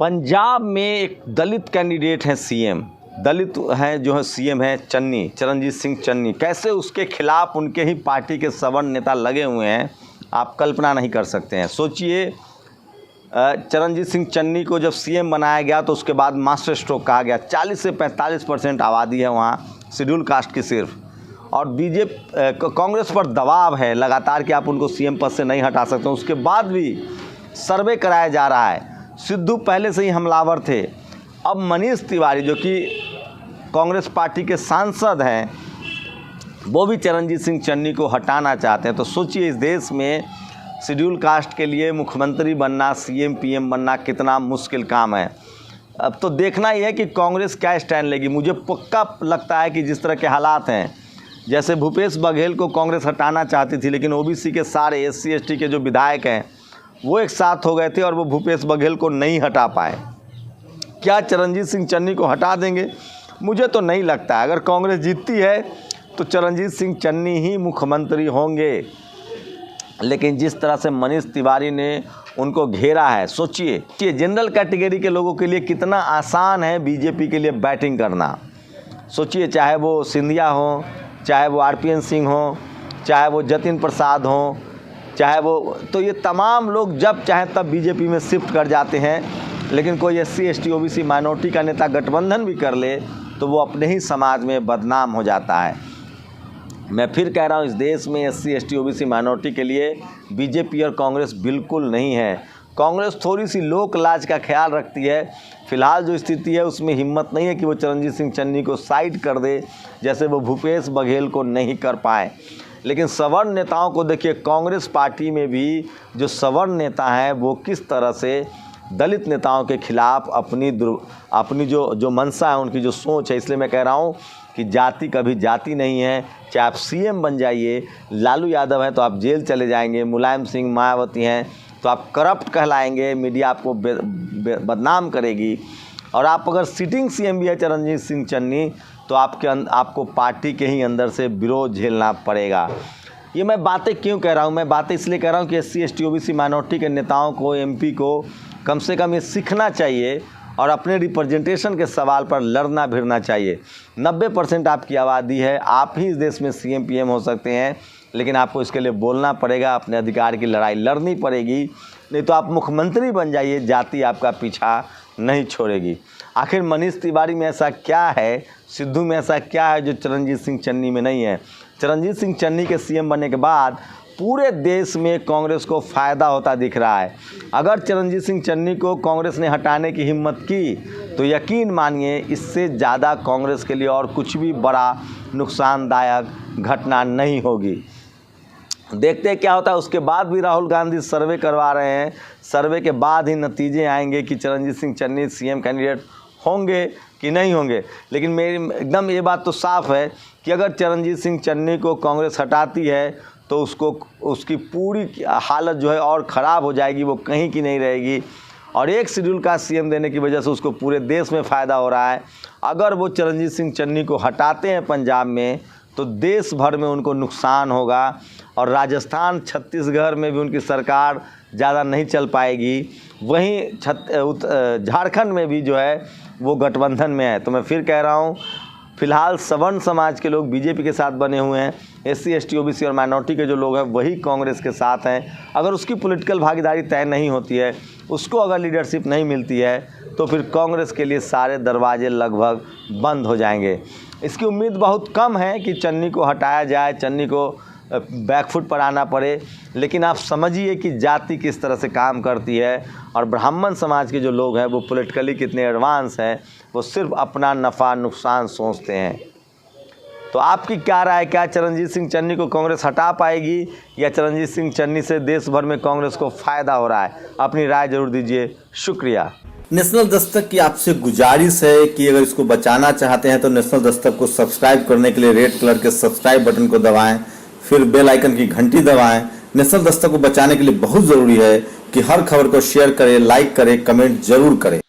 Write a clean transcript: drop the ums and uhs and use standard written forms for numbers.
पंजाब में एक दलित कैंडिडेट हैं सीएम, दलित हैं जो है सीएम है चन्नी, चरणजीत सिंह चन्नी। कैसे उसके खिलाफ उनके ही पार्टी के सवर्ण नेता लगे हुए हैं, आप कल्पना नहीं कर सकते हैं। सोचिए, चरणजीत सिंह चन्नी को जब सीएम बनाया गया तो उसके बाद मास्टर स्ट्रोक कहा गया। 40 से 45% आबादी है वहाँ शेड्यूल कास्ट की सिर्फ, और बीजेपी कांग्रेस पर दबाव है लगातार कि आप उनको सीएम पद से नहीं हटा सकते। उसके बाद भी सर्वे कराया जा रहा है। सिद्धू पहले से ही हमलावर थे। अब मनीष तिवारी जो कि कांग्रेस पार्टी के सांसद हैं, वो भी चरणजीत सिंह चन्नी को हटाना चाहते हैं। तो सोचिए, इस देश में शेड्यूल कास्ट के लिए मुख्यमंत्री बनना, सीएम पीएम बनना कितना मुश्किल काम है। अब तो देखना ही है कि कांग्रेस क्या स्टैंड लेगी। मुझे पक्का लगता है कि जिस तरह के हालात हैं, जैसे भूपेश बघेल को कांग्रेस हटाना चाहती थी, लेकिन ओबीसी के सारे SC ST के जो विधायक हैं वो एक साथ हो गए थे और वो भूपेश बघेल को नहीं हटा पाए। क्या चरणजीत सिंह चन्नी को हटा देंगे? मुझे तो नहीं लगता है। अगर कांग्रेस जीतती है तो चरणजीत सिंह चन्नी ही मुख्यमंत्री होंगे। लेकिन जिस तरह से मनीष तिवारी ने उनको घेरा है, सोचिए जनरल कैटेगरी के लोगों के लिए कितना आसान है बीजेपी के लिए बैटिंग करना। सोचिए, चाहे वो सिंधिया हो, चाहे वो RPN सिंह हो, चाहे वो जतिन प्रसाद हो, चाहे वो, तो ये तमाम लोग जब चाहें तब बीजेपी में शिफ्ट कर जाते हैं। लेकिन कोई SC ST OBC माइनॉरिटी का नेता गठबंधन भी कर ले तो वो अपने ही समाज में बदनाम हो जाता है। मैं फिर कह रहा हूँ, इस देश में SC ST OBC माइनॉरिटी के लिए बीजेपी और कांग्रेस बिल्कुल नहीं है। कांग्रेस थोड़ी सी लोक लाज का ख्याल रखती है। फिलहाल जो स्थिति है उसमें हिम्मत नहीं है कि वो चरणजीत सिंह चन्नी को साइड कर दे, जैसे वो भूपेश बघेल को नहीं कर पाए। लेकिन सवर्ण नेताओं को देखिए, कांग्रेस पार्टी में भी जो सवर्ण नेता हैं वो किस तरह से दलित नेताओं के खिलाफ अपनी जो मंशा है, उनकी जो सोच है। इसलिए मैं कह रहा हूँ कि जाति कभी जाति नहीं है। चाहे आप सीएम बन जाइए, लालू यादव हैं तो आप जेल चले जाएंगे, मुलायम सिंह मायावती हैं तो आप करप्ट कहलाएंगे, मीडिया आपको बदनाम करेगी। और आप अगर सिटिंग सीएम भी है चरणजीत सिंह चन्नी, तो आपको पार्टी के ही अंदर से विरोध झेलना पड़ेगा। ये मैं बातें क्यों कह रहा हूँ? मैं बातें इसलिए कह रहा हूँ कि SC ST OBC माइनॉरिटी के नेताओं को, MP को कम से कम ये सीखना चाहिए और अपने रिप्रेजेंटेशन के सवाल पर लड़ना भिड़ना चाहिए। 90% आपकी आबादी है, आप ही इस देश में CM PM हो सकते हैं, लेकिन आपको इसके लिए बोलना पड़ेगा, अपने अधिकार की लड़ाई लड़नी पड़ेगी। नहीं तो आप मुख्यमंत्री बन जाइए, जाति आपका पीछा नहीं छोड़ेगी। आखिर मनीष तिवारी में ऐसा क्या है, सिद्धू में ऐसा क्या है जो चरणजीत सिंह चन्नी में नहीं है? चरणजीत सिंह चन्नी के CM बनने के बाद पूरे देश में कांग्रेस को फ़ायदा होता दिख रहा है। अगर चरणजीत सिंह चन्नी को कांग्रेस ने हटाने की हिम्मत की तो यकीन मानिए इससे ज़्यादा कांग्रेस के लिए और कुछ भी बड़ा नुकसानदायक घटना नहीं होगी। देखते हैं क्या होता है। उसके बाद भी राहुल गांधी सर्वे करवा रहे हैं। सर्वे के बाद ही नतीजे आएंगे कि चरणजीत सिंह चन्नी CM कैंडिडेट होंगे कि नहीं होंगे। लेकिन मेरी एकदम ये बात तो साफ है कि अगर चरणजीत सिंह चन्नी को कांग्रेस हटाती है तो उसकी पूरी हालत जो है और ख़राब हो जाएगी, वो कहीं की नहीं रहेगी। और एक शेड्यूल का CM देने की वजह से उसको पूरे देश में फ़ायदा हो रहा है। अगर वो चरणजीत सिंह चन्नी को हटाते हैं पंजाब में तो देश भर में उनको नुकसान होगा, और राजस्थान, छत्तीसगढ़ में भी उनकी सरकार ज़्यादा नहीं चल पाएगी। वहीं झारखंड में भी जो है वो गठबंधन में है। तो मैं फिर कह रहा हूँ, फिलहाल सवर्ण समाज के लोग बीजेपी के साथ बने हुए हैं। SC ST OBC और माइनॉरिटी के जो लोग हैं वही कांग्रेस के साथ हैं। अगर उसकी पॉलिटिकल भागीदारी तय नहीं होती है, उसको अगर लीडरशिप नहीं मिलती है, तो फिर कांग्रेस के लिए सारे दरवाजे लगभग बंद हो जाएंगे। इसकी उम्मीद बहुत कम है कि चन्नी को हटाया जाए, चन्नी को बैकफुट पर आना पड़े। लेकिन आप समझिए कि जाति किस तरह से काम करती है, और ब्राह्मण समाज के जो लोग हैं वो पॉलिटिकली कितने एडवांस हैं, वो सिर्फ अपना नफ़ा नुकसान सोचते हैं। तो आपकी क्या राय? क्या चरणजीत सिंह चन्नी को कांग्रेस हटा पाएगी, या चरणजीत सिंह चन्नी से देश भर में कांग्रेस को फ़ायदा हो रहा है? अपनी राय जरूर दीजिए। शुक्रिया। नेशनल दस्तक की आपसे गुजारिश है कि अगर इसको बचाना चाहते हैं तो नेशनल दस्तक को सब्सक्राइब करने के लिए रेड कलर के सब्सक्राइब बटन को दबाएं, फिर बेल आइकन की घंटी दबाएं। नेशनल दस्तक को बचाने के लिए बहुत ज़रूरी है कि हर खबर को शेयर करें, लाइक करें, कमेंट जरूर करें।